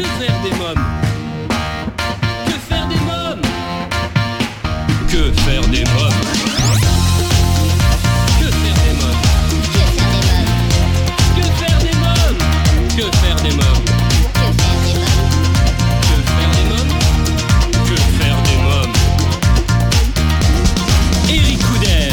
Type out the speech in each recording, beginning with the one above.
Que faire des mômes? Que faire des mômes? Que faire des mômes? Que faire des mômes? Que faire des mômes? Que faire des mômes? Que faire des mômes? Que faire des mômes? Eric Couder.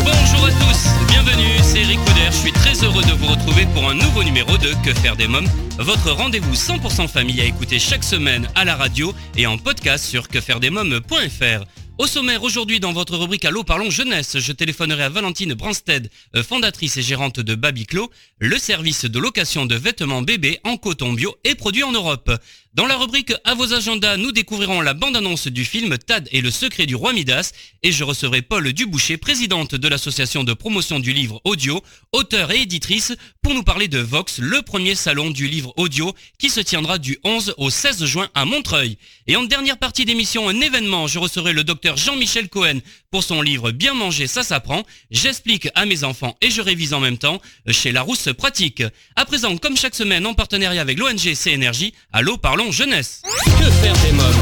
Bonjour à tous, bienvenue, c'est Eric Couder. Je suis très heureux de vous retrouver pour un nouveau numéro de Que faire des mômes, votre rendez-vous 100% famille à écouter chaque semaine à la radio et en podcast sur quefairedesmômes.fr. Au sommaire aujourd'hui dans votre rubrique Allô parlons jeunesse, je téléphonerai à Valentine Branstead, fondatrice et gérante de Babiclo, le service de location de vêtements bébés en coton bio et produits en Europe. Dans la rubrique À vos agendas, nous découvrirons la bande-annonce du film Tad et le secret du roi Midas et je recevrai Paul Duboucher, présidente de l'association de promotion du livre audio, auteure et éditrice, pour nous parler de Vox, le premier salon du livre audio qui se tiendra du 11 au 16 juin à Montreuil. Et en dernière partie d'émission, un événement, je recevrai le docteur Jean-Michel Cohen pour son livre Bien manger, ça s'apprend. J'explique à mes enfants et je révise en même temps chez Larousse Pratique. À présent, comme chaque semaine, en partenariat avec l'ONG CNRJ, Allô parlons jeunesse. Que faire des mômes?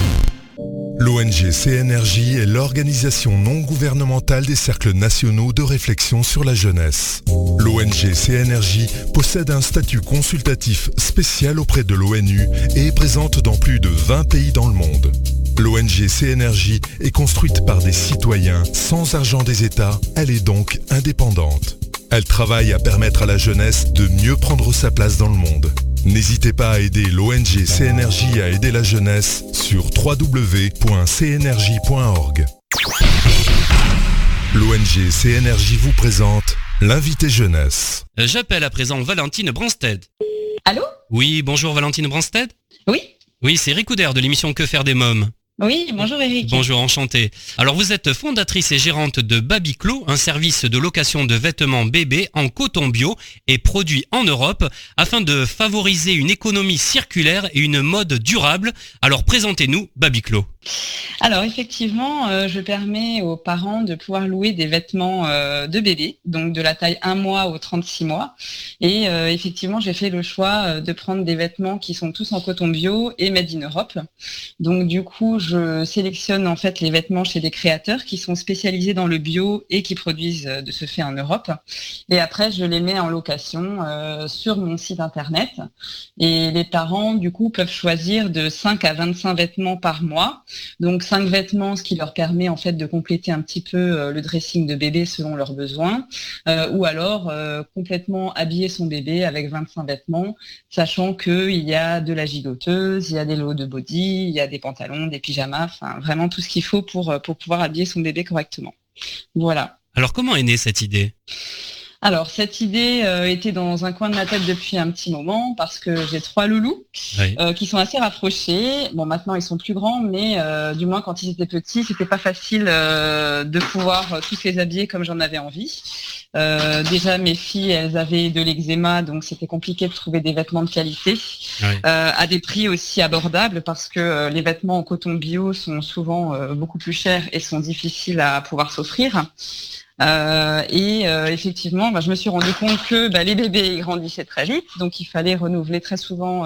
L'ONG CNRJ est l'organisation non gouvernementale des cercles nationaux de réflexion sur la jeunesse. L'ONG CNRJ possède un statut consultatif spécial auprès de l'ONU et est présente dans plus de 20 pays dans le monde. L'ONG CNRJ est construite par des citoyens sans argent des États, elle est donc indépendante. Elle travaille à permettre à la jeunesse de mieux prendre sa place dans le monde. N'hésitez pas à aider l'ONG CNRJ à aider la jeunesse sur www.cnrj.org. L'ONG CNRJ vous présente l'invité jeunesse. J'appelle à présent Valentine Branstead. Allô? Oui, bonjour Valentine Branstead. Oui. Oui, c'est Eric Couder de l'émission Que faire des mômes. Oui, bonjour Eric. Bonjour, enchanté. Alors vous êtes fondatrice et gérante de Babiclo, un service de location de vêtements bébés en coton bio et produits en Europe afin de favoriser une économie circulaire et une mode durable. Alors présentez-nous Babiclo. Alors effectivement, je permets aux parents de pouvoir louer des vêtements de bébé, donc de la taille 1 mois au 36 mois. Et effectivement, j'ai fait le choix de prendre des vêtements qui sont tous en coton bio et made in Europe. Donc du coup, je sélectionne en fait les vêtements chez des créateurs qui sont spécialisés dans le bio et qui produisent de ce fait en Europe. Et après, je les mets en location sur mon site internet. Et les parents, du coup, peuvent choisir de 5 à 25 vêtements par mois. Donc 5 vêtements, ce qui leur permet en fait de compléter un petit peu le dressing de bébé selon leurs besoins, ou alors complètement habiller son bébé avec 25 vêtements, sachant qu'il y a de la gigoteuse, il y a des lots de body, il y a des pantalons, des pyjamas, enfin vraiment tout ce qu'il faut pour pouvoir habiller son bébé correctement. Voilà. Alors comment est née cette idée ? Alors, cette idée était dans un coin de ma tête depuis un petit moment parce que j'ai 3 loulous qui sont assez rapprochés. Bon, maintenant, ils sont plus grands, mais du moins, quand ils étaient petits, c'était pas facile de pouvoir tous les habiller comme j'en avais envie. Déjà, mes filles, elles avaient de l'eczéma, donc c'était compliqué de trouver des vêtements de qualité à des prix aussi abordables parce que les vêtements en coton bio sont souvent beaucoup plus chers et sont difficiles à pouvoir s'offrir. Effectivement, je me suis rendu compte que les bébés ils grandissaient très vite, donc il fallait renouveler très souvent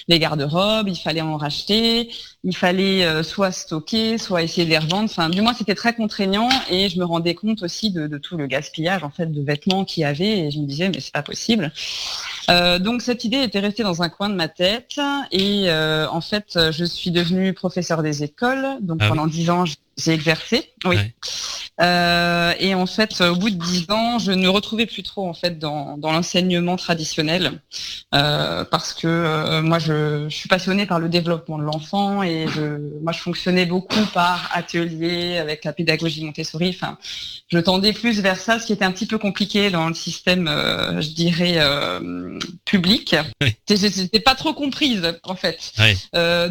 les garde-robes, il fallait en racheter, il fallait soit stocker, soit essayer de les revendre. Enfin, du moins c'était très contraignant et je me rendais compte aussi de tout le gaspillage en fait de vêtements qu'il y avait et je me disais mais c'est pas possible. Donc cette idée était restée dans un coin de ma tête et en fait je suis devenue professeure des écoles, donc pendant 10 ans j'ai exercé. Oui. Ouais. Et en fait, au bout de 10 ans, je ne retrouvais plus trop en fait dans l'enseignement traditionnel parce que moi je suis passionnée par le développement de l'enfant et moi je fonctionnais beaucoup par atelier avec la pédagogie Montessori. Enfin, je tendais plus vers ça, ce qui était un petit peu compliqué dans le système, je dirais public. Oui. J'étais pas trop comprise en fait. Oui.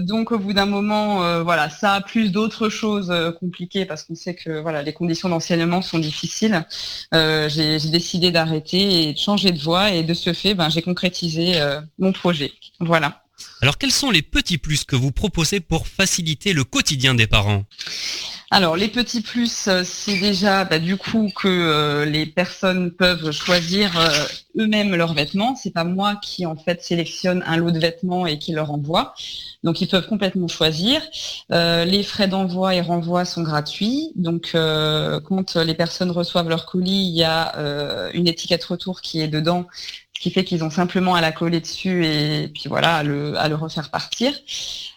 Donc au bout d'un moment, voilà, ça a plus d'autres choses compliquées parce qu'on sait que voilà les conditions d'enseignement sont difficiles. J'ai décidé d'arrêter et de changer de voie et de ce fait, j'ai concrétisé mon projet. Voilà. Alors quels sont les petits plus que vous proposez pour faciliter le quotidien des parents ? Alors, les petits plus, c'est déjà du coup que les personnes peuvent choisir eux-mêmes leurs vêtements. C'est pas moi qui en fait sélectionne un lot de vêtements et qui leur envoie. Donc, ils peuvent complètement choisir. Les frais d'envoi et renvoi sont gratuits. Donc, quand les personnes reçoivent leur colis, il y a une étiquette retour qui est dedans, ce qui fait qu'ils ont simplement à la coller dessus et puis voilà, à le refaire partir.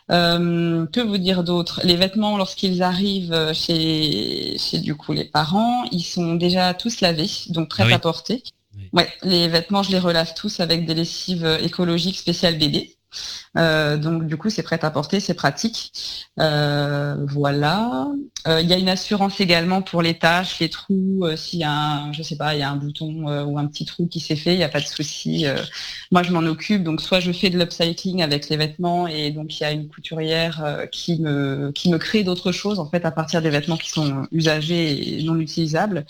Que vous dire d'autre? Les vêtements, lorsqu'ils arrivent chez du coup les parents, ils sont déjà tous lavés, donc prêts à porter. Oui. Ouais, les vêtements, je les relave tous avec des lessives écologiques spéciales bébé. Donc du coup c'est prêt à porter, c'est pratique. Voilà. Il y a une assurance également pour les taches, les trous. S'il y a il y a un bouton ou un petit trou qui s'est fait, il n'y a pas de souci. Moi je m'en occupe, donc soit je fais de l'upcycling avec les vêtements et donc il y a une couturière qui me crée d'autres choses en fait à partir des vêtements qui sont usagés et non utilisables.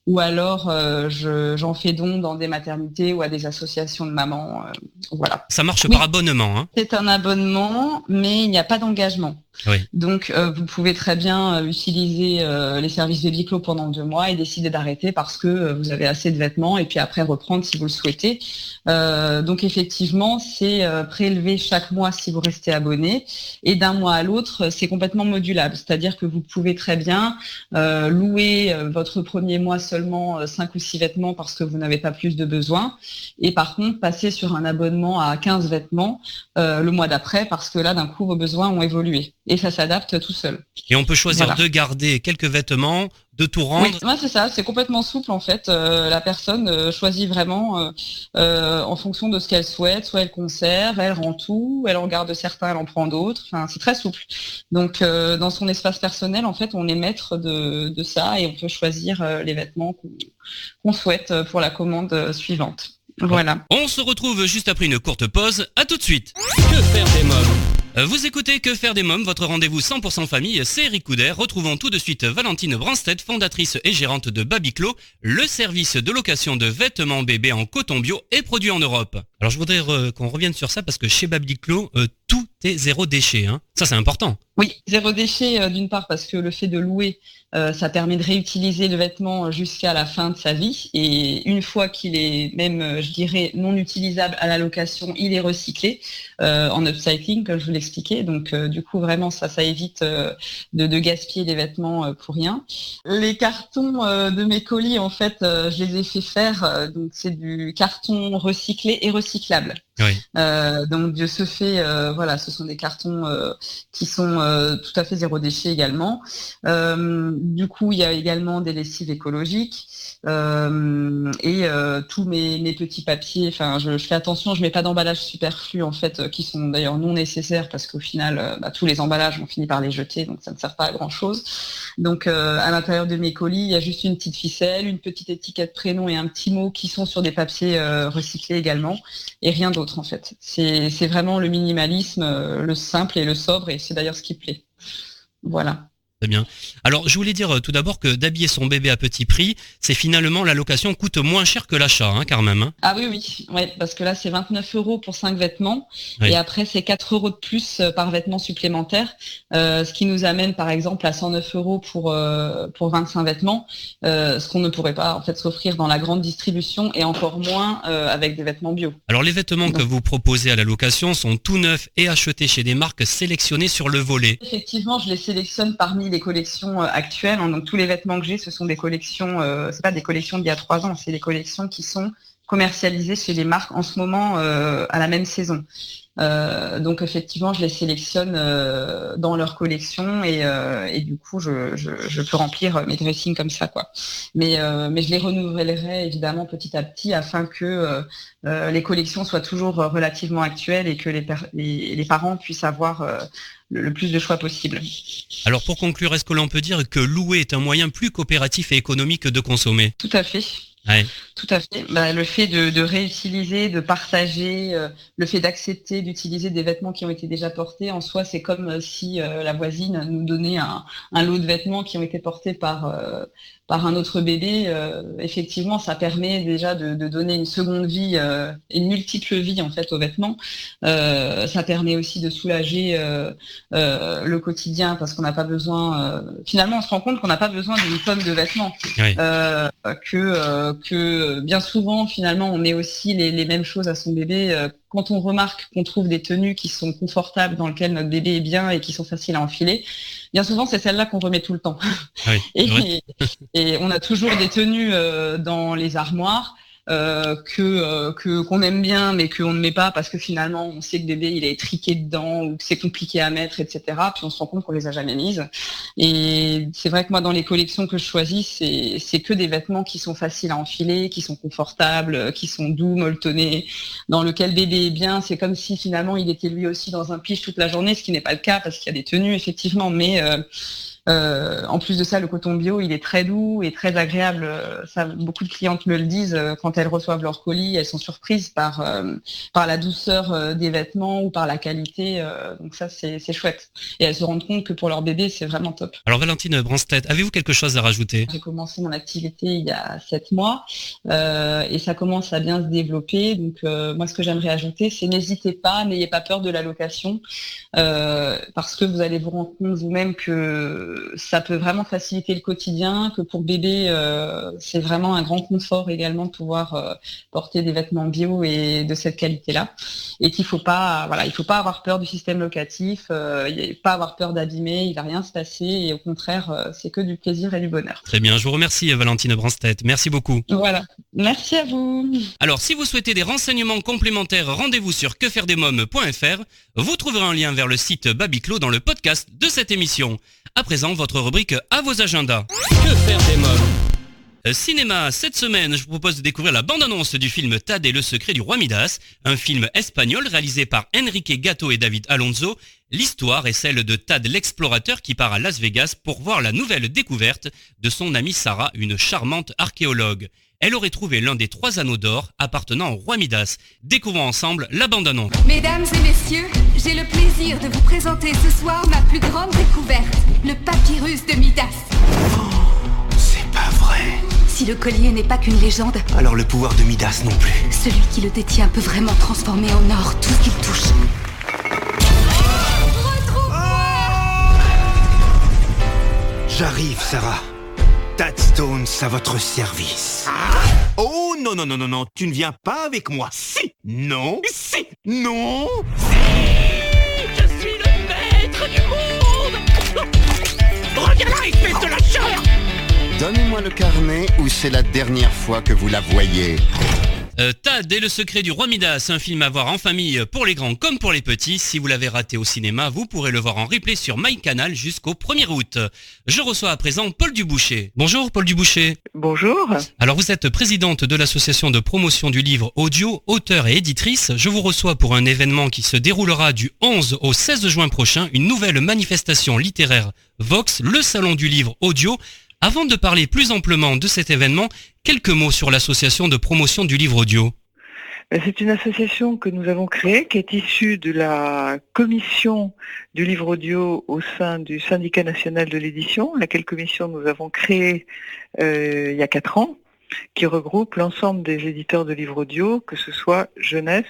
Ou alors j'en fais don dans des maternités ou à des associations de mamans. Voilà. Ça marche par abonnement, hein? C'est un abonnement, mais il n'y a pas d'engagement. Oui. Donc vous pouvez très bien utiliser les services de Biclo pendant 2 mois et décider d'arrêter parce que vous avez assez de vêtements et puis après reprendre si vous le souhaitez. Donc effectivement, c'est prélevé chaque mois si vous restez abonné et d'un mois à l'autre, c'est complètement modulable. C'est-à-dire que vous pouvez très bien louer votre premier mois seulement 5 ou 6 vêtements parce que vous n'avez pas plus de besoin et par contre passer sur un abonnement à 15 vêtements le mois d'après parce que là d'un coup vos besoins ont évolué. Et ça s'adapte tout seul. Et on peut choisir de garder quelques vêtements, de tout rendre. Oui, ouais, c'est ça, c'est complètement souple en fait. La personne choisit vraiment en fonction de ce qu'elle souhaite. Soit elle conserve, elle rend tout, elle en garde certains, elle en prend d'autres. Enfin, c'est très souple. Donc dans son espace personnel, en fait, on est maître de ça et on peut choisir les vêtements qu'on souhaite pour la commande suivante. Voilà. On se retrouve juste après une courte pause. À tout de suite. Que faire des mômes? Vous écoutez Que faire des mômes, votre rendez-vous 100% famille, c'est Eric Couder. Retrouvons tout de suite Valentine Branstedt, fondatrice et gérante de Babiclo, le service de location de vêtements bébés en coton bio et produits en Europe. Alors je voudrais qu'on revienne sur ça parce que chez Babiclo, tout est zéro déchet. Hein. Ça c'est important. Oui, zéro déchet d'une part parce que le fait de louer, ça permet de réutiliser le vêtement jusqu'à la fin de sa vie et une fois qu'il est même, je dirais, non utilisable à la location, il est recyclé en upcycling comme je vous l'expliquais. Donc du coup vraiment ça évite de gaspiller des vêtements pour rien. Les cartons de mes colis en fait, je les ai fait faire, donc c'est du carton recyclé et recyclable. Oui. Donc de ce fait, voilà, ce sont des cartons qui sont tout à fait zéro déchet également. Du coup, il y a également des lessives écologiques et tous mes petits papiers. Enfin, je fais attention, je mets pas d'emballage superflu en fait, qui sont d'ailleurs non nécessaires parce qu'au final, tous les emballages on finit par les jeter, donc ça ne sert pas à grand chose. Donc à l'intérieur de mes colis, il y a juste une petite ficelle, une petite étiquette prénom et un petit mot qui sont sur des papiers recyclés également et rien d'autre en fait. C'est vraiment le minimalisme, le simple et le sobre et c'est d'ailleurs ce qui plaît. Voilà. Très bien. Alors, je voulais dire tout d'abord que d'habiller son bébé à petit prix, c'est finalement la location coûte moins cher que l'achat, hein, quand même. Hein. Ah oui, ouais, parce que là, c'est 29 € pour 5 vêtements. Oui. Et après, c'est 4 € de plus par vêtement supplémentaire. Ce qui nous amène, par exemple, à 109 € pour 25 vêtements. Ce qu'on ne pourrait pas, en fait, s'offrir dans la grande distribution et encore moins avec des vêtements bio. Alors, les vêtements que vous proposez à la location sont tout neufs et achetés chez des marques sélectionnées sur le volet. Effectivement, je les sélectionne parmi les collections actuelles. Donc tous les vêtements que j'ai, ce sont des collections, c'est pas des collections d'il y a 3 ans, c'est des collections qui sont commercialisées chez les marques en ce moment à la même saison. Donc effectivement, je les sélectionne dans leur collection et du coup, je peux remplir mes dressings comme ça, quoi. Mais je les renouvellerai évidemment petit à petit afin que les collections soient toujours relativement actuelles et que les parents puissent avoir le plus de choix possible. Alors pour conclure, est-ce que l'on peut dire que louer est un moyen plus coopératif et économique de consommer? Tout à fait. Ouais. Tout à fait. Le fait de réutiliser, de partager, le fait d'accepter d'utiliser des vêtements qui ont été déjà portés, en soi, c'est comme si la voisine nous donnait un lot de vêtements qui ont été portés par un autre bébé. Effectivement, ça permet déjà de donner une seconde vie, une multiple vie en fait aux vêtements. Ça permet aussi de soulager le quotidien parce qu'on n'a pas besoin. Finalement, on se rend compte qu'on n'a pas besoin d'une tonne de vêtements. Oui. Que bien souvent, finalement, on met aussi les mêmes choses à son bébé. Quand on remarque qu'on trouve des tenues qui sont confortables, dans lesquelles notre bébé est bien et qui sont faciles à enfiler, bien souvent, c'est celle-là qu'on remet tout le temps. Oui, et on a toujours des tenues dans les armoires qu'on aime bien, mais qu'on ne met pas parce que finalement, on sait que bébé, il est triqué dedans ou que c'est compliqué à mettre, etc. Puis on se rend compte qu'on les a jamais mises. Et c'est vrai que moi, dans les collections que je choisis, c'est que des vêtements qui sont faciles à enfiler, qui sont confortables, qui sont doux, molletonnés, dans lequel bébé est bien. C'est comme si finalement, il était lui aussi dans un pige toute la journée, ce qui n'est pas le cas parce qu'il y a des tenues, effectivement, mais en plus de ça, le coton bio, il est très doux et très agréable. Ça, beaucoup de clientes me le disent quand elles reçoivent leur colis, elles sont surprises par la douceur des vêtements ou par la qualité. Donc ça, c'est chouette. Et elles se rendent compte que pour leur bébé, c'est vraiment top. Alors Valentine Branstedt, avez-vous quelque chose à rajouter ? J'ai commencé mon activité il y a 7 mois et ça commence à bien se développer. Donc moi, ce que j'aimerais ajouter, c'est n'hésitez pas, n'ayez pas peur de la location parce que vous allez vous rendre compte vous-même que ça peut vraiment faciliter le quotidien, que pour bébé, c'est vraiment un grand confort également de pouvoir porter des vêtements bio et de cette qualité-là. Et qu'il faut pas, il faut pas avoir peur du système locatif, pas avoir peur d'abîmer, il va rien se passer et au contraire, c'est que du plaisir et du bonheur. Très bien, je vous remercie Valentine Branstedt, merci beaucoup. Voilà, merci à vous. Alors si vous souhaitez des renseignements complémentaires, rendez-vous sur quefairedesmoms.fr. Vous trouverez un lien vers le site Babiclo dans le podcast de cette émission. À présent, votre rubrique à vos agendas. Que faire des mômes ? Cinéma, cette semaine, je vous propose de découvrir la bande-annonce du film Tad et le secret du roi Midas, un film espagnol réalisé par Enrique Gatto et David Alonso. L'histoire est celle de Tad l'explorateur qui part à Las Vegas pour voir la nouvelle découverte de son amie Sarah, une charmante archéologue. Elle aurait trouvé l'un des 3 anneaux d'or appartenant au roi Midas. Découvrons ensemble la bande-annonce. Mesdames et messieurs, j'ai le plaisir de vous présenter ce soir ma plus grande découverte, le papyrus de Midas. C'est pas vrai. Si le collier n'est pas qu'une légende, Alors le pouvoir de Midas non plus. celui qui le détient peut vraiment transformer en or tout ce qu'il touche. J'arrive, Sarah. Tad Stones à votre service. Oh non, non, non, non, non, tu ne viens pas avec moi. Si, non, si, non. Je suis le maître du monde. Reviens là, espèce de lâcheur. Donnez-moi le carnet ou c'est la dernière fois que vous la voyez. Tad et le secret du roi Midas, un film à voir en famille pour les grands comme pour les petits. Si vous l'avez raté au cinéma, vous pourrez le voir en replay sur MyCanal jusqu'au 1er août. Je reçois à présent Paul Duboucher. Bonjour Paul Duboucher. Bonjour. Alors vous êtes présidente de l'association de promotion du livre audio, auteur et éditrice. Je vous reçois pour un événement qui se déroulera du 11 au 16 juin prochain, une nouvelle manifestation littéraire Vox, le salon du livre audio. Avant de parler plus amplement de cet événement, quelques mots sur l'association de promotion du livre audio. C'est une association que nous avons créée, qui est issue de la commission du livre audio au sein du syndicat national de l'édition, laquelle commission nous avons créée il y a 4 ans, qui regroupe l'ensemble des éditeurs de livres audio, que ce soit jeunesse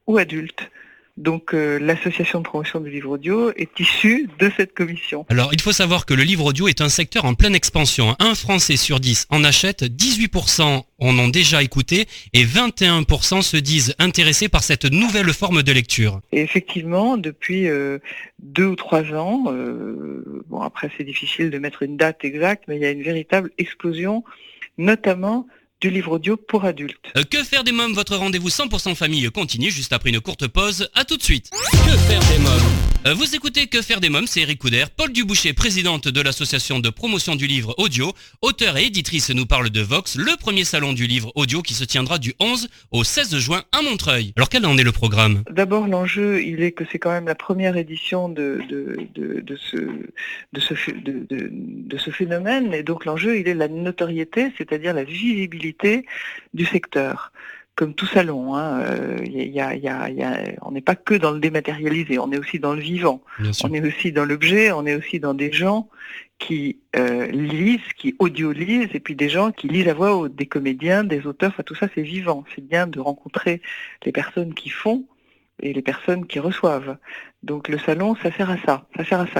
ou adultes. Donc l'association de promotion du livre audio est issue de cette commission. Alors il faut savoir que le livre audio est un secteur en pleine expansion. Un Français sur 10 en achète, 18% en ont déjà écouté et 21% se disent intéressés par cette nouvelle forme de lecture. Et effectivement, depuis 2 ou 3 ans, bon après c'est difficile de mettre une date exacte, mais il y a une véritable explosion, notamment du livre audio pour adultes. Que faire des mômes, votre rendez-vous 100% famille continue juste après une courte pause. À tout de suite. Que faire des mômes ? Vous écoutez Que faire des mômes, c'est Eric Couder. Paul Duboucher, présidente de l'association de promotion du livre audio, auteur et éditrice, nous parle de Vox, le premier salon du livre audio qui se tiendra du 11 au 16 juin à Montreuil. Alors quel en est le programme ? D'abord, l'enjeu, il est que c'est quand même la première édition de ce phénomène, et donc l'enjeu, il est la notoriété, c'est-à-dire la visibilité du secteur. Comme tout salon, on n'est pas que dans le dématérialisé, on est aussi dans le vivant, on est aussi dans l'objet, on est aussi dans des gens qui lisent, qui audio-lisent, et puis des gens qui lisent à voix haute, des comédiens, des auteurs, enfin tout ça c'est vivant. C'est bien de rencontrer les personnes qui font et les personnes qui reçoivent. Donc le salon, ça sert à ça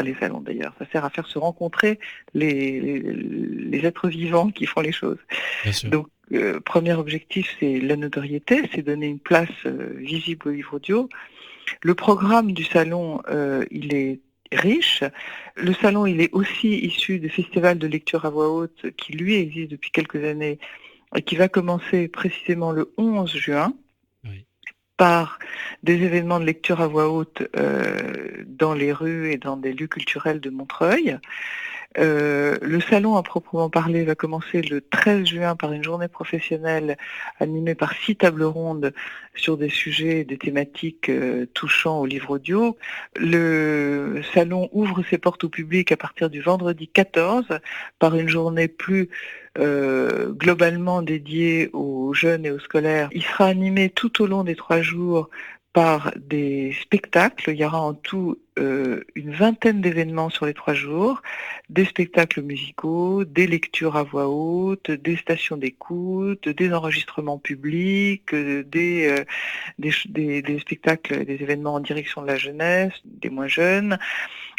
les salons d'ailleurs, ça sert à faire se rencontrer les êtres vivants qui font les choses. Donc premier objectif, c'est la notoriété, c'est donner une place visible au livre audio. Le programme du salon, il est riche. Le salon, il est aussi issu du festival de lecture à voix haute qui, lui, existe depuis quelques années et qui va commencer précisément le 11 juin par des événements de lecture à voix haute dans les rues et dans des lieux culturels de Montreuil. Le salon à proprement parler va commencer le 13 juin par une journée professionnelle animée par 6 tables rondes sur des sujets, des thématiques touchant au livre audio. Le salon ouvre ses portes au public à partir du vendredi 14 par une journée plus globalement dédiée aux jeunes et aux scolaires. Il sera animé tout au long des 3 jours par des spectacles. Il y aura en tout une vingtaine d'événements sur les 3 jours, des spectacles musicaux, des lectures à voix haute, des stations d'écoute, des enregistrements publics, des spectacles, des événements en direction de la jeunesse, des moins jeunes,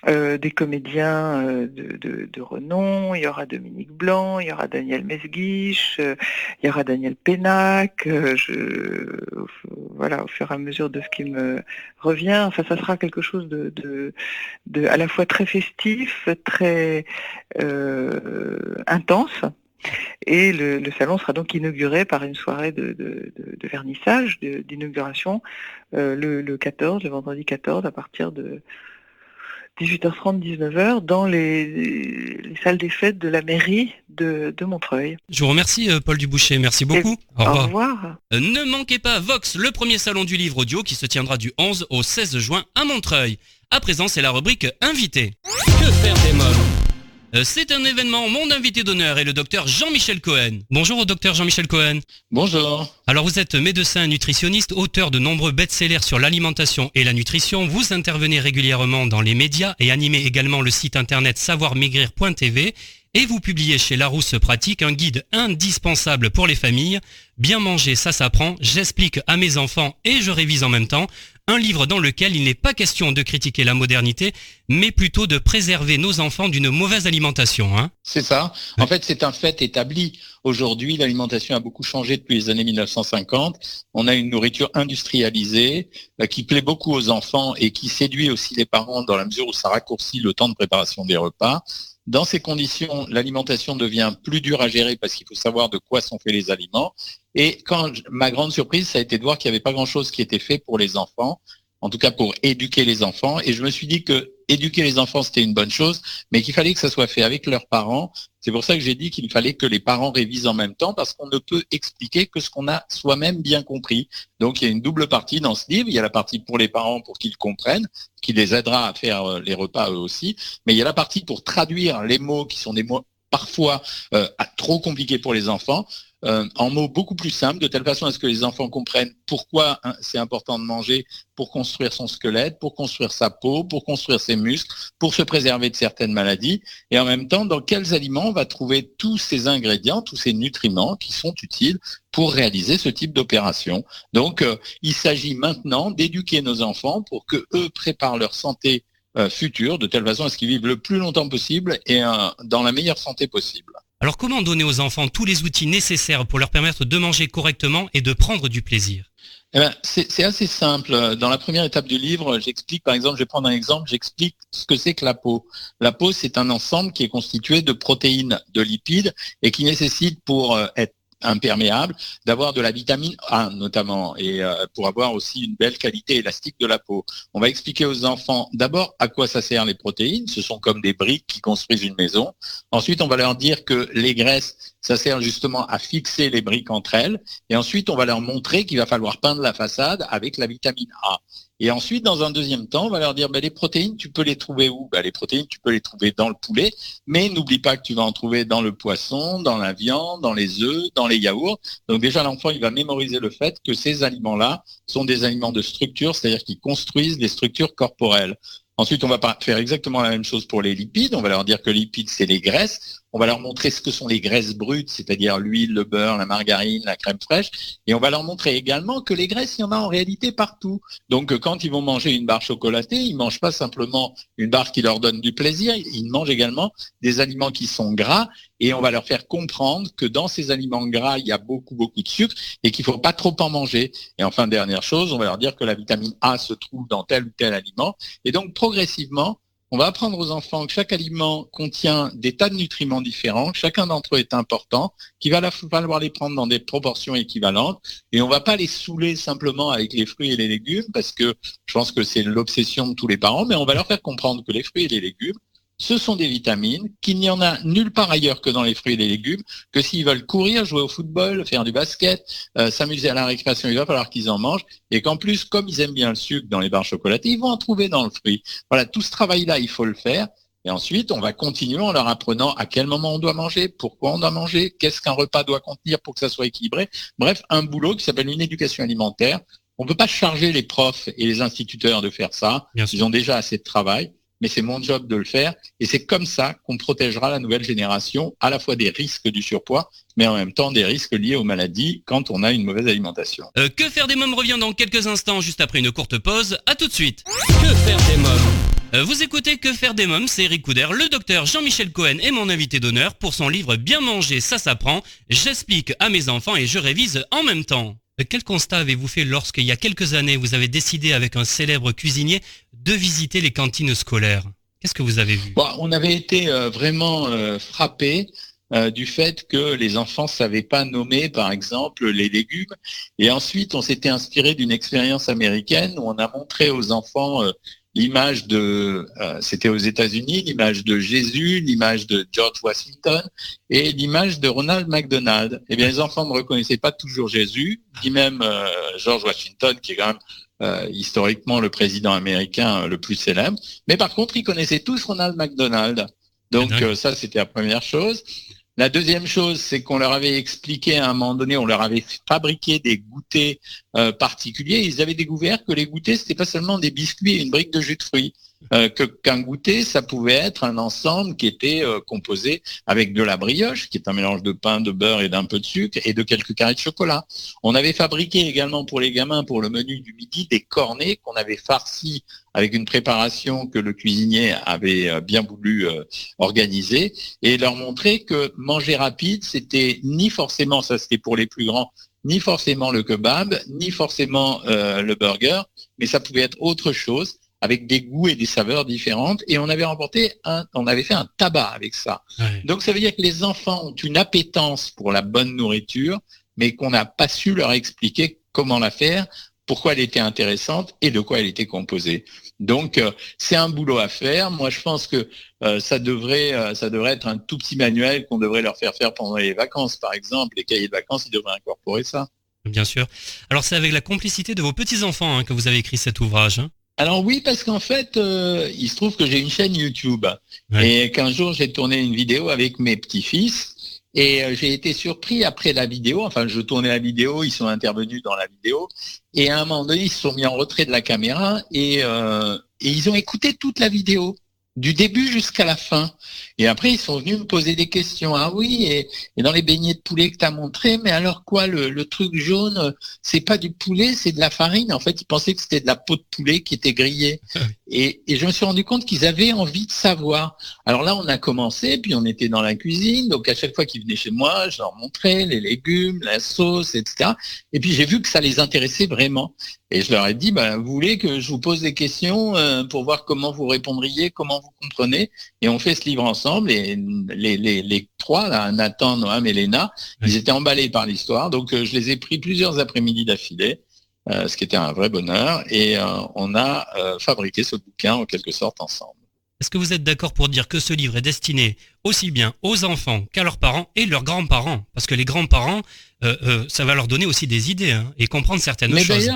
des comédiens de renom. Il y aura Dominique Blanc, il y aura Daniel Mesguich, il y aura Daniel Pénac, voilà, au fur et à mesure de ce qui me revient. Enfin, ça sera quelque chose de à la fois très festif, très intense. Et le salon sera donc inauguré par une soirée de vernissage, d'inauguration, le 14, le vendredi 14, à partir de 18h30, 19h, dans les salles des fêtes de la mairie de Montreuil. Je vous remercie, Paul Duboucher. Merci beaucoup. Au revoir. Ne manquez pas Vox, le premier salon du livre audio qui se tiendra du 11 au 16 juin à Montreuil. À présent, c'est la rubrique Invité. Que faire des mômes ? C'est un événement, mon invité d'honneur est le docteur Jean-Michel Cohen. Bonjour au docteur Jean-Michel Cohen. Bonjour. Alors vous êtes médecin nutritionniste, auteur de nombreux best-sellers sur l'alimentation et la nutrition. Vous intervenez régulièrement dans les médias et animez également le site internet savoirmaigrir.tv. Et vous publiez chez Larousse Pratique un guide indispensable pour les familles. Bien manger, ça s'apprend. J'explique à mes enfants et je révise en même temps. Un livre dans lequel il n'est pas question de critiquer la modernité, mais plutôt de préserver nos enfants d'une mauvaise alimentation. C'est ça. En fait, c'est un fait établi. Aujourd'hui, l'alimentation a beaucoup changé depuis les années 1950. On a une nourriture industrialisée qui plaît beaucoup aux enfants et qui séduit aussi les parents dans la mesure où ça raccourcit le temps de préparation des repas. Dans ces conditions, l'alimentation devient plus dure à gérer parce qu'il faut savoir de quoi sont faits les aliments. Et ma grande surprise, ça a été de voir qu'il n'y avait pas grand-chose qui était fait pour les enfants, en tout cas pour éduquer les enfants. Et je me suis dit que éduquer les enfants, c'était une bonne chose, mais qu'il fallait que ça soit fait avec leurs parents. C'est pour ça que j'ai dit qu'il fallait que les parents révisent en même temps, parce qu'on ne peut expliquer que ce qu'on a soi-même bien compris. Donc il y a une double partie dans ce livre. Il y a la partie pour les parents pour qu'ils comprennent, qui les aidera à faire les repas eux aussi. Mais il y a la partie pour traduire les mots qui sont des mots parfois trop compliqués pour les enfants, en mots beaucoup plus simples, de telle façon à ce que les enfants comprennent pourquoi c'est important de manger pour construire son squelette, pour construire sa peau, pour construire ses muscles, pour se préserver de certaines maladies, et en même temps, dans quels aliments on va trouver tous ces ingrédients, tous ces nutriments qui sont utiles pour réaliser ce type d'opération. Donc, il s'agit maintenant d'éduquer nos enfants pour que eux préparent leur santé future, de telle façon à ce qu'ils vivent le plus longtemps possible et dans la meilleure santé possible. Alors comment donner aux enfants tous les outils nécessaires pour leur permettre de manger correctement et de prendre du plaisir ? C'est assez simple. Dans la première étape du livre, j'explique, par exemple, je vais prendre un exemple, j'explique ce que c'est que la peau. La peau, c'est un ensemble qui est constitué de protéines, de lipides, et qui nécessite pour être imperméable, d'avoir de la vitamine A notamment, et pour avoir aussi une belle qualité élastique de la peau. On va expliquer aux enfants d'abord à quoi ça sert les protéines. Ce sont comme des briques qui construisent une maison. Ensuite, on va leur dire que les graisses, ça sert justement à fixer les briques entre elles. Et ensuite, on va leur montrer qu'il va falloir peindre la façade avec la vitamine A. Et ensuite, dans un deuxième temps, on va leur dire, les protéines, tu peux les trouver où? Les protéines, tu peux les trouver dans le poulet, mais n'oublie pas que tu vas en trouver dans le poisson, dans la viande, dans les œufs, dans les yaourts. Donc déjà, l'enfant, il va mémoriser le fait que ces aliments-là sont des aliments de structure, c'est-à-dire qu'ils construisent des structures corporelles. Ensuite, on va faire exactement la même chose pour les lipides. On va leur dire que les lipides, c'est les graisses. On va leur montrer ce que sont les graisses brutes, c'est-à-dire l'huile, le beurre, la margarine, la crème fraîche. Et on va leur montrer également que les graisses, il y en a en réalité partout. Donc, quand ils vont manger une barre chocolatée, ils ne mangent pas simplement une barre qui leur donne du plaisir. Ils mangent également des aliments qui sont gras. Et on va leur faire comprendre que dans ces aliments gras, il y a beaucoup, beaucoup de sucre et qu'il ne faut pas trop en manger. Et enfin, dernière chose, on va leur dire que la vitamine A se trouve dans tel ou tel aliment. Et donc, progressivement, on va apprendre aux enfants que chaque aliment contient des tas de nutriments différents, chacun d'entre eux est important, qu'il va falloir les prendre dans des proportions équivalentes, et on va pas les saouler simplement avec les fruits et les légumes, parce que je pense que c'est l'obsession de tous les parents, mais on va leur faire comprendre que les fruits et les légumes, ce sont des vitamines, qu'il n'y en a nulle part ailleurs que dans les fruits et les légumes, que s'ils veulent courir, jouer au football, faire du basket, s'amuser à la récréation, il va falloir qu'ils en mangent, et qu'en plus, comme ils aiment bien le sucre dans les barres chocolatées, ils vont en trouver dans le fruit. Voilà, tout ce travail-là, il faut le faire, et ensuite, on va continuer en leur apprenant à quel moment on doit manger, pourquoi on doit manger, qu'est-ce qu'un repas doit contenir pour que ça soit équilibré. Bref, un boulot qui s'appelle une éducation alimentaire. On ne peut pas charger les profs et les instituteurs de faire ça, ils ont déjà assez de travail. Mais c'est mon job de le faire, et c'est comme ça qu'on protégera la nouvelle génération à la fois des risques du surpoids, mais en même temps des risques liés aux maladies quand on a une mauvaise alimentation. Que faire des mômes revient dans quelques instants, juste après une courte pause. À tout de suite. Que faire des mômes? Vous écoutez Que faire des mômes, c'est Eric Couder, le docteur Jean-Michel Cohen est mon invité d'honneur pour son livre Bien manger, ça s'apprend. J'explique à mes enfants et je révise en même temps. Quel constat avez-vous fait lorsqu'il y a quelques années, vous avez décidé avec un célèbre cuisinier de visiter les cantines scolaires? Qu'est-ce que vous avez vu? On avait été vraiment frappés du fait que les enfants ne savaient pas nommer, par exemple, les légumes. Et ensuite, on s'était inspiré d'une expérience américaine où on a montré aux enfants l'image de, c'était aux États-Unis, l'image de Jésus, l'image de George Washington et l'image de Ronald McDonald. Eh bien, les enfants ne reconnaissaient pas toujours Jésus, ni même George Washington, qui est quand même historiquement le président américain le plus célèbre. Mais par contre, ils connaissaient tous Ronald McDonald. Donc ça, c'était la première chose. La deuxième chose, c'est qu'on leur avait expliqué à un moment donné, on leur avait fabriqué des goûters particuliers. Ils avaient découvert que les goûters, c'était pas seulement des biscuits et une brique de jus de fruits. Qu'un goûter, ça pouvait être un ensemble qui était composé avec de la brioche, qui est un mélange de pain, de beurre et d'un peu de sucre, et de quelques carrés de chocolat. On avait fabriqué également pour les gamins, pour le menu du midi, des cornets qu'on avait farcis avec une préparation que le cuisinier avait bien voulu organiser, et leur montrer que manger rapide, c'était ni forcément, ça c'était pour les plus grands, ni forcément le kebab, ni forcément le burger, mais ça pouvait être autre chose, avec des goûts et des saveurs différentes, et on avait fait un tabac avec ça. Ouais. Donc ça veut dire que les enfants ont une appétence pour la bonne nourriture, mais qu'on n'a pas su leur expliquer comment la faire, pourquoi elle était intéressante et de quoi elle était composée. Donc c'est un boulot à faire. Moi je pense que ça devrait être un tout petit manuel qu'on devrait leur faire pendant les vacances, par exemple. Les cahiers de vacances, ils devraient incorporer ça. Bien sûr. Alors c'est avec la complicité de vos petits-enfants que vous avez écrit cet ouvrage. Alors oui, parce qu'en fait, il se trouve que j'ai une chaîne YouTube. Ouais. Et qu'un jour, j'ai tourné une vidéo avec mes petits-fils. Et j'ai été surpris après la vidéo. Enfin, je tournais la vidéo, ils sont intervenus dans la vidéo. Et à un moment donné, ils se sont mis en retrait de la caméra et ils ont écouté toute la vidéo, du début jusqu'à la fin. Et après, ils sont venus me poser des questions. Ah oui, et dans les beignets de poulet que tu as montré, mais alors quoi, le truc jaune, c'est pas du poulet, c'est de la farine. En fait, ils pensaient que c'était de la peau de poulet qui était grillée. Et je me suis rendu compte qu'ils avaient envie de savoir. Alors là, on a commencé, puis on était dans la cuisine. Donc à chaque fois qu'ils venaient chez moi, je leur montrais les légumes, la sauce, etc. Et puis j'ai vu que ça les intéressait vraiment. Et je leur ai dit, vous voulez que je vous pose des questions pour voir comment vous répondriez, comment vous comprenez. Et on fait ce livre ensemble. Et les trois, là, Nathan, Noam et Léna, ils étaient emballés par l'histoire. Donc je les ai pris plusieurs après-midi d'affilée, ce qui était un vrai bonheur. Et on a fabriqué ce bouquin en quelque sorte ensemble. Est-ce que vous êtes d'accord pour dire que ce livre est destiné aussi bien aux enfants qu'à leurs parents et leurs grands-parents? Parce que les grands-parents, ça va leur donner aussi des idées et comprendre certaines choses.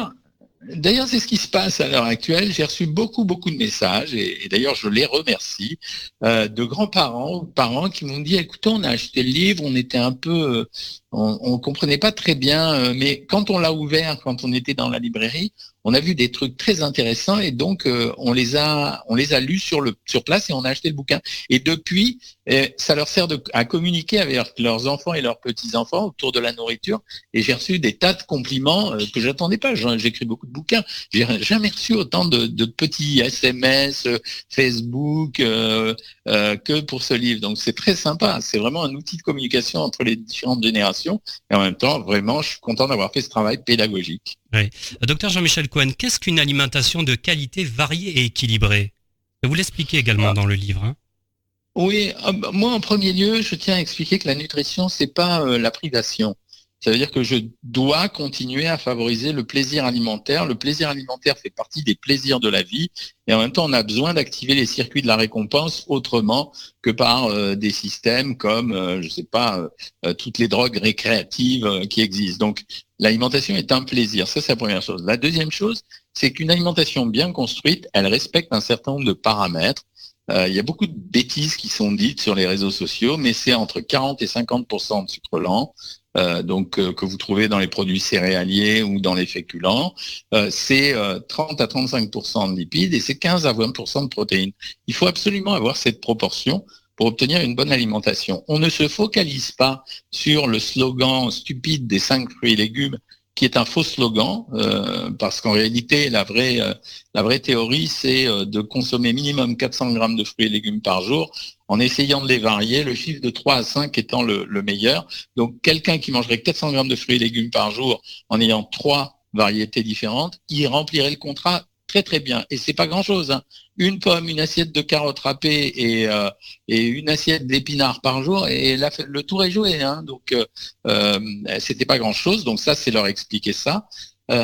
D'ailleurs, c'est ce qui se passe à l'heure actuelle. J'ai reçu beaucoup de messages et d'ailleurs, je les remercie de grands-parents ou parents qui m'ont dit, écoutez, on a acheté le livre, on était un peu, on comprenait pas très bien, mais quand on l'a ouvert, quand on était dans la librairie, on a vu des trucs très intéressants et donc on les a lus sur place et on a acheté le bouquin. Et depuis, ça leur sert à communiquer avec leurs enfants et leurs petits-enfants autour de la nourriture. Et j'ai reçu des tas de compliments que j'attendais pas. J'écris beaucoup de bouquins. J'ai jamais reçu autant de petits SMS, Facebook que pour ce livre. Donc c'est très sympa. C'est vraiment un outil de communication entre les différentes générations. Et en même temps, vraiment, je suis content d'avoir fait ce travail pédagogique. Oui. Docteur Jean-Michel Cohen, qu'est-ce qu'une alimentation de qualité variée et équilibrée? Vous l'expliquez également dans le livre. Oui, moi en premier lieu, je tiens à expliquer que la nutrition, c'est pas la privation. Ça veut dire que je dois continuer à favoriser le plaisir alimentaire. Le plaisir alimentaire fait partie des plaisirs de la vie et en même temps, on a besoin d'activer les circuits de la récompense autrement que par des systèmes comme, toutes les drogues récréatives qui existent. Donc, l'alimentation est un plaisir. Ça, c'est la première chose. La deuxième chose, c'est qu'une alimentation bien construite, elle respecte un certain nombre de paramètres. Il y a beaucoup de bêtises qui sont dites sur les réseaux sociaux, mais c'est entre 40 et 50% de sucre lent. Que vous trouvez dans les produits céréaliers ou dans les féculents, c'est 30 à 35% de lipides et c'est 15 à 20% de protéines. Il faut absolument avoir cette proportion pour obtenir une bonne alimentation. On ne se focalise pas sur le slogan stupide des 5 fruits et légumes, qui est un faux slogan, parce qu'en réalité, la vraie théorie, c'est de consommer minimum 400 grammes de fruits et légumes par jour, en essayant de les varier, le chiffre de 3 à 5 étant le meilleur. Donc, quelqu'un qui mangerait 400 grammes de fruits et légumes par jour, en ayant 3 variétés différentes, il remplirait le contrat très très bien. Et c'est pas grand-chose. Une pomme, une assiette de carottes râpées et une assiette d'épinards par jour, et là, le tour est joué. Donc, c'était pas grand-chose. Donc ça, c'est leur expliquer ça.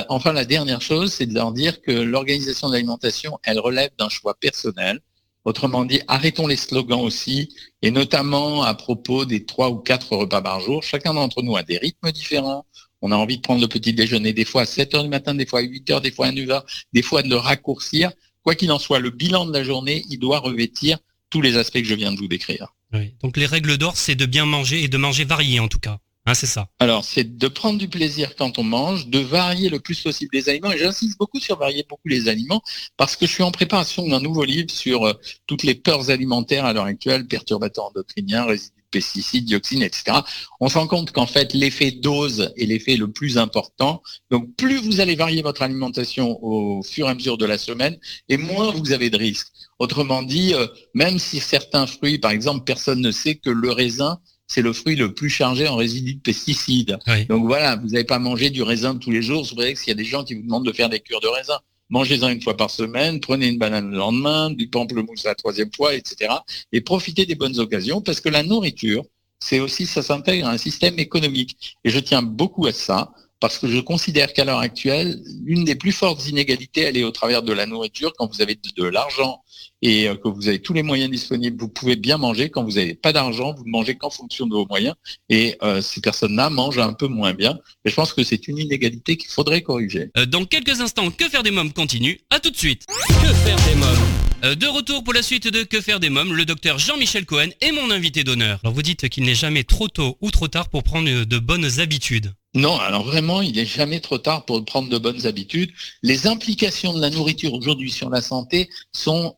Enfin, la dernière chose, c'est de leur dire que l'organisation de l'alimentation, elle relève d'un choix personnel. Autrement dit, arrêtons les slogans aussi, et notamment à propos des 3 ou 4 repas par jour. Chacun d'entre nous a des rythmes différents. On a envie de prendre le petit déjeuner des fois à 7h du matin, des fois à 8h, des fois à 9h, des fois de le raccourcir. Quoi qu'il en soit, le bilan de la journée, il doit revêtir tous les aspects que je viens de vous décrire. Oui. Donc les règles d'or, c'est de bien manger et de manger varié en tout cas. C'est ça. Alors, c'est de prendre du plaisir quand on mange, de varier le plus possible les aliments. Et j'insiste beaucoup sur varier beaucoup les aliments parce que je suis en préparation d'un nouveau livre sur toutes les peurs alimentaires à l'heure actuelle, perturbateurs endocriniens, résidus de pesticides, dioxines, etc. On se rend compte qu'en fait, l'effet dose est l'effet le plus important. Donc, plus vous allez varier votre alimentation au fur et à mesure de la semaine, et moins vous avez de risques. Autrement dit, même si certains fruits, par exemple, personne ne sait que le raisin, c'est le fruit le plus chargé en résidus de pesticides. Oui. Donc voilà, vous n'avez pas mangé du raisin tous les jours. C'est vrai que s'il y a des gens qui vous demandent de faire des cures de raisin, mangez-en une fois par semaine, prenez une banane le lendemain, du pamplemousse la 3e fois, etc. Et profitez des bonnes occasions parce que la nourriture, c'est aussi, ça s'intègre à un système économique. Et je tiens beaucoup à ça parce que je considère qu'à l'heure actuelle, l'une des plus fortes inégalités, elle est au travers de la nourriture. Quand vous avez de l'argent et que vous avez tous les moyens disponibles, vous pouvez bien manger. Quand vous n'avez pas d'argent, vous ne mangez qu'en fonction de vos moyens. Et ces personnes-là mangent un peu moins bien. Et je pense que c'est une inégalité qu'il faudrait corriger. Dans quelques instants, Que faire des mômes continue. À tout de suite. Que faire des mômes. De retour pour la suite de Que faire des mômes, le docteur Jean-Michel Cohen est mon invité d'honneur. Alors vous dites qu'il n'est jamais trop tôt ou trop tard pour prendre de bonnes habitudes. Non, alors vraiment, il n'est jamais trop tard pour prendre de bonnes habitudes. Les implications de la nourriture aujourd'hui sur la santé sont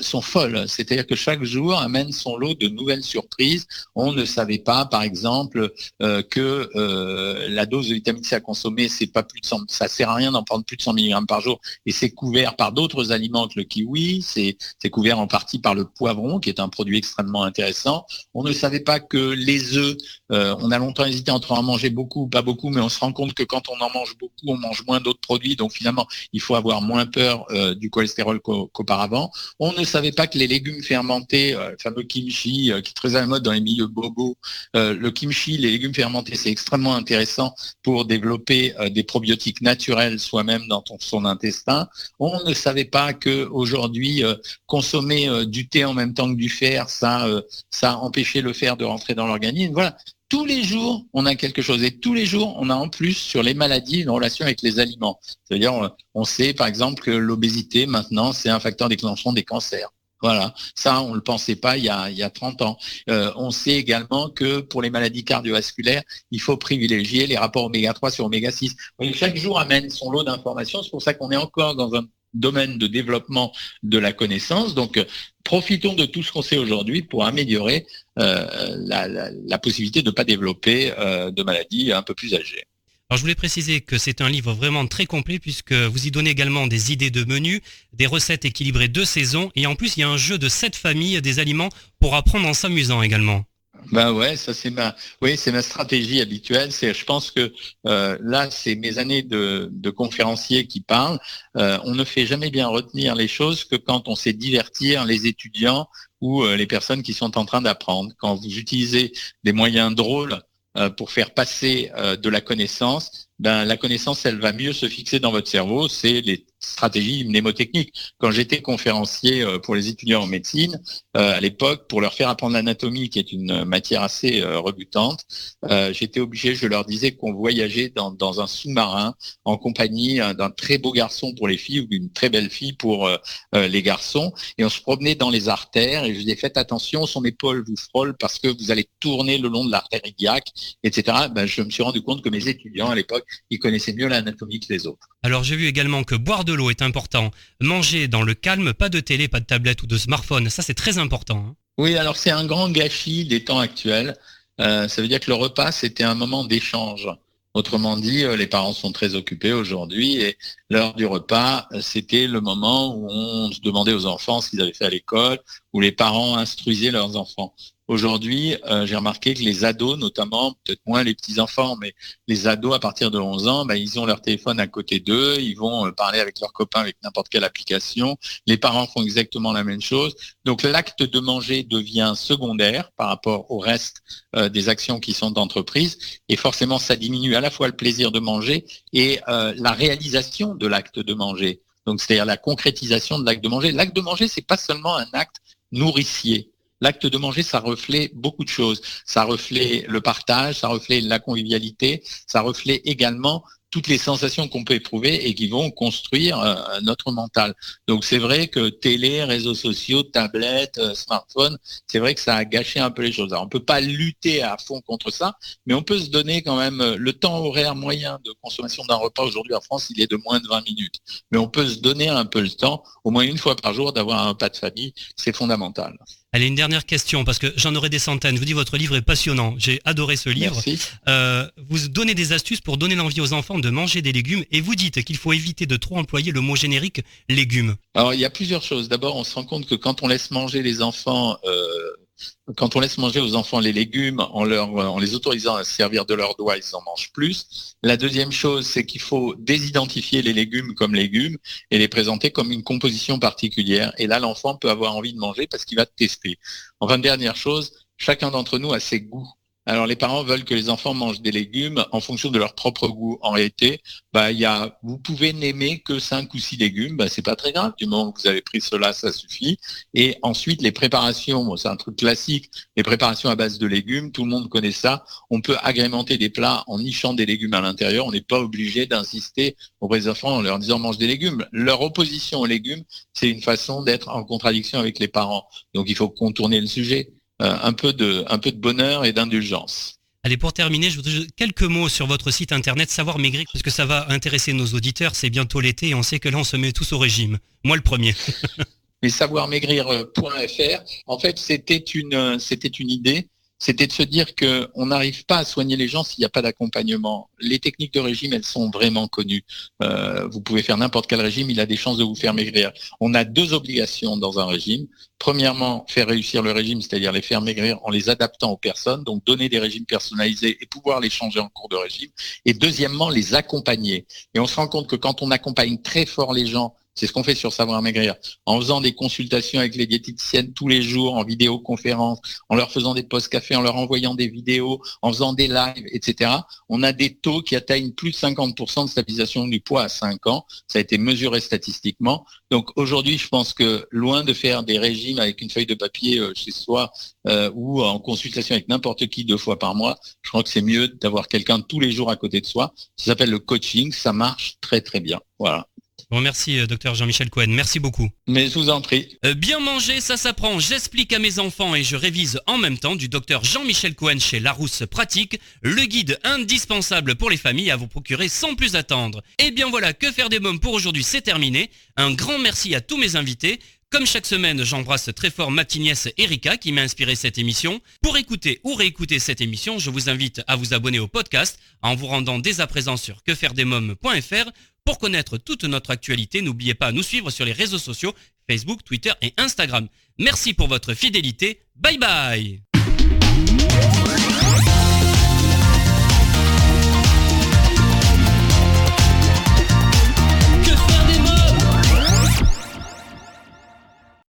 sont folles. C'est-à-dire que chaque jour amène son lot de nouvelles surprises. On ne savait pas, par exemple, que la dose de vitamine C à consommer, c'est pas plus de 100, ça sert à rien d'en prendre plus de 100 mg par jour, et c'est couvert par d'autres aliments que le kiwi. C'est couvert en partie par le poivron, qui est un produit extrêmement intéressant. On ne savait pas que les œufs, on a longtemps hésité entre en manger beaucoup ou pas beaucoup, mais on se rend compte que quand on en mange beaucoup, on mange moins d'autres produits, donc finalement, il faut avoir moins peur du cholestérol qu'auparavant. On ne savait pas que les légumes fermentés, le fameux kimchi, qui est très à la mode dans les milieux bobos, le kimchi, les légumes fermentés, c'est extrêmement intéressant pour développer des probiotiques naturels soi-même dans son intestin. On ne savait pas que aujourd'hui consommer du thé en même temps que du fer, ça empêchait le fer de rentrer dans l'organisme. Voilà. Tous les jours, on a quelque chose. Et tous les jours, on a en plus sur les maladies une relation avec les aliments. C'est-à-dire, on sait par exemple que l'obésité, maintenant, c'est un facteur déclenchant des cancers. Voilà, ça on le pensait pas il y a 30 ans. On sait également que pour les maladies cardiovasculaires, il faut privilégier les rapports oméga 3 sur oméga 6. Donc, chaque jour amène son lot d'informations, c'est pour ça qu'on est encore dans un domaine de développement de la connaissance. Donc profitons de tout ce qu'on sait aujourd'hui pour améliorer la possibilité de ne pas développer de maladies un peu plus âgées. Alors je voulais préciser que c'est un livre vraiment très complet puisque vous y donnez également des idées de menus, des recettes équilibrées de saison et en plus il y a un jeu de 7 familles des aliments pour apprendre en s'amusant également. Ben ouais, ça c'est ma stratégie habituelle. Je pense que là c'est mes années de conférencier qui parlent. On ne fait jamais bien retenir les choses que quand on sait divertir les étudiants ou les personnes qui sont en train d'apprendre. Quand vous utilisez des moyens drôles pour faire passer de la connaissance, la connaissance, elle va mieux se fixer dans votre cerveau. C'est les stratégies mnémotechniques. Quand j'étais conférencier pour les étudiants en médecine, à l'époque, pour leur faire apprendre l'anatomie, qui est une matière assez rebutante, j'étais obligé, je leur disais qu'on voyageait dans un sous-marin en compagnie d'un très beau garçon pour les filles ou d'une très belle fille pour les garçons, et on se promenait dans les artères, et je disais faites attention, son épaule vous frôle parce que vous allez tourner le long de l'artère iliaque, etc. Je me suis rendu compte que mes étudiants à l'époque, ils connaissaient mieux l'anatomie que les autres. Alors j'ai vu également que boire de l'eau est important. Manger dans le calme, pas de télé, pas de tablette ou de smartphone, ça c'est très important. Hein. Oui, alors c'est un grand gâchis des temps actuels. Ça veut dire que le repas, c'était un moment d'échange. Autrement dit, les parents sont très occupés aujourd'hui et l'heure du repas, c'était le moment où on se demandait aux enfants ce qu'ils avaient fait à l'école, où les parents instruisaient leurs enfants. Aujourd'hui, j'ai remarqué que les ados, notamment, peut-être moins les petits-enfants, mais les ados à partir de 11 ans, ils ont leur téléphone à côté d'eux, ils vont parler avec leurs copains avec n'importe quelle application. Les parents font exactement la même chose. Donc l'acte de manger devient secondaire par rapport au reste des actions qui sont entreprises. Et forcément, ça diminue à la fois le plaisir de manger et la réalisation de l'acte de manger. Donc c'est-à-dire la concrétisation de l'acte de manger. L'acte de manger, c'est pas seulement un acte nourricier. L'acte de manger, ça reflète beaucoup de choses. Ça reflète le partage, ça reflète la convivialité, ça reflète également toutes les sensations qu'on peut éprouver et qui vont construire notre mental. Donc c'est vrai que télé, réseaux sociaux, tablettes, smartphones, c'est vrai que ça a gâché un peu les choses. Alors on peut pas lutter à fond contre ça, mais on peut se donner quand même le temps horaire moyen de consommation d'un repas aujourd'hui en France, il est de moins de 20 minutes. Mais on peut se donner un peu le temps, au moins une fois par jour, d'avoir un repas de famille, c'est fondamental. Allez, une dernière question, parce que j'en aurai des centaines. Je vous dis, votre livre est passionnant. J'ai adoré ce livre. Merci. Vous donnez des astuces pour donner l'envie aux enfants de manger des légumes et vous dites qu'il faut éviter de trop employer le mot générique légumes. Alors, il y a plusieurs choses. D'abord, on se rend compte que quand on laisse manger les enfants... Quand on laisse manger aux enfants les légumes en les autorisant à servir de leurs doigts, ils en mangent plus. La deuxième chose, c'est qu'il faut désidentifier les légumes comme légumes et les présenter comme une composition particulière. Et là, l'enfant peut avoir envie de manger parce qu'il va tester. Enfin, dernière chose, chacun d'entre nous a ses goûts. Alors les parents veulent que les enfants mangent des légumes en fonction de leur propre goût. En réalité, vous pouvez n'aimer que 5 ou 6 légumes, c'est pas très grave. Du moment que vous avez pris cela, ça suffit. Et ensuite, les préparations, c'est un truc classique, les préparations à base de légumes, tout le monde connaît ça. On peut agrémenter des plats en nichant des légumes à l'intérieur. On n'est pas obligé d'insister auprès des enfants en leur disant mange des légumes. Leur opposition aux légumes, c'est une façon d'être en contradiction avec les parents. Donc il faut contourner le sujet. Un peu de bonheur et d'indulgence. Allez, pour terminer, je voudrais quelques mots sur votre site internet Savoir Maigrir, parce que ça va intéresser nos auditeurs, c'est bientôt l'été et on sait que là on se met tous au régime. Moi le premier. mais savoirmaigrir.fr, en fait, c'était une idée. C'était de se dire qu'on n'arrive pas à soigner les gens s'il n'y a pas d'accompagnement. Les techniques de régime, elles sont vraiment connues. Vous pouvez faire n'importe quel régime, il a des chances de vous faire maigrir. On a 2 obligations dans un régime. Premièrement, faire réussir le régime, c'est-à-dire les faire maigrir en les adaptant aux personnes, donc donner des régimes personnalisés et pouvoir les changer en cours de régime. Et deuxièmement, les accompagner. Et on se rend compte que quand on accompagne très fort les gens, c'est ce qu'on fait sur Savoir Maigrir, en faisant des consultations avec les diététiciennes tous les jours, en vidéoconférence, en leur faisant des posts café, en leur envoyant des vidéos, en faisant des lives, etc. On a des taux qui atteignent plus de 50% de stabilisation du poids à 5 ans. Ça a été mesuré statistiquement. Donc aujourd'hui, je pense que loin de faire des régimes avec une feuille de papier chez soi ou en consultation avec n'importe qui 2 fois par mois, je crois que c'est mieux d'avoir quelqu'un tous les jours à côté de soi. Ça s'appelle le coaching, ça marche très très bien. Voilà. Bon, merci docteur Jean-Michel Cohen, merci beaucoup. Mais je vous en prie. Bien manger, ça s'apprend, j'explique à mes enfants et je révise en même temps du docteur Jean-Michel Cohen chez Larousse Pratique, le guide indispensable pour les familles à vous procurer sans plus attendre. Et bien voilà, Que faire des mômes pour aujourd'hui, c'est terminé. Un grand merci à tous mes invités. Comme chaque semaine, j'embrasse très fort ma petite nièce Erika qui m'a inspiré cette émission. Pour écouter ou réécouter cette émission, je vous invite à vous abonner au podcast en vous rendant dès à présent sur quefairedesmoms.fr. Pour connaître toute notre actualité, n'oubliez pas à nous suivre sur les réseaux sociaux, Facebook, Twitter et Instagram. Merci pour votre fidélité. Bye bye!